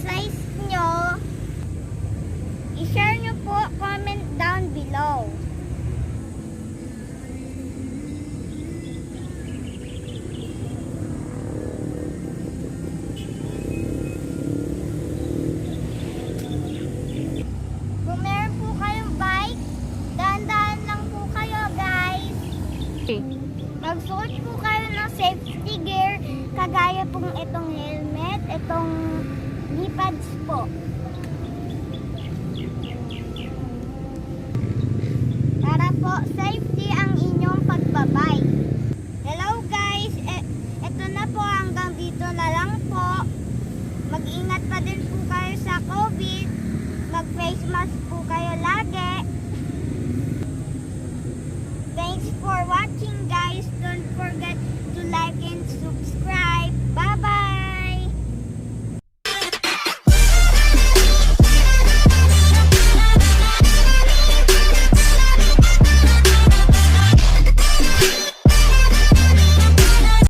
size nyo, i-share nyo po, comment down below. Kung meron po kayong bike, dahan-dahan lang po kayo guys. Magsuot po kayo ng safety gear, kagaya pong itong helmet, itong knee pads po. Para po safety ang inyong pagbabike. Hello guys, ito na po, hanggang dito na lang po. Mag-ingat pa din po kayo sa COVID. Mag-face mask po kayo lagi. Thanks for watching guys.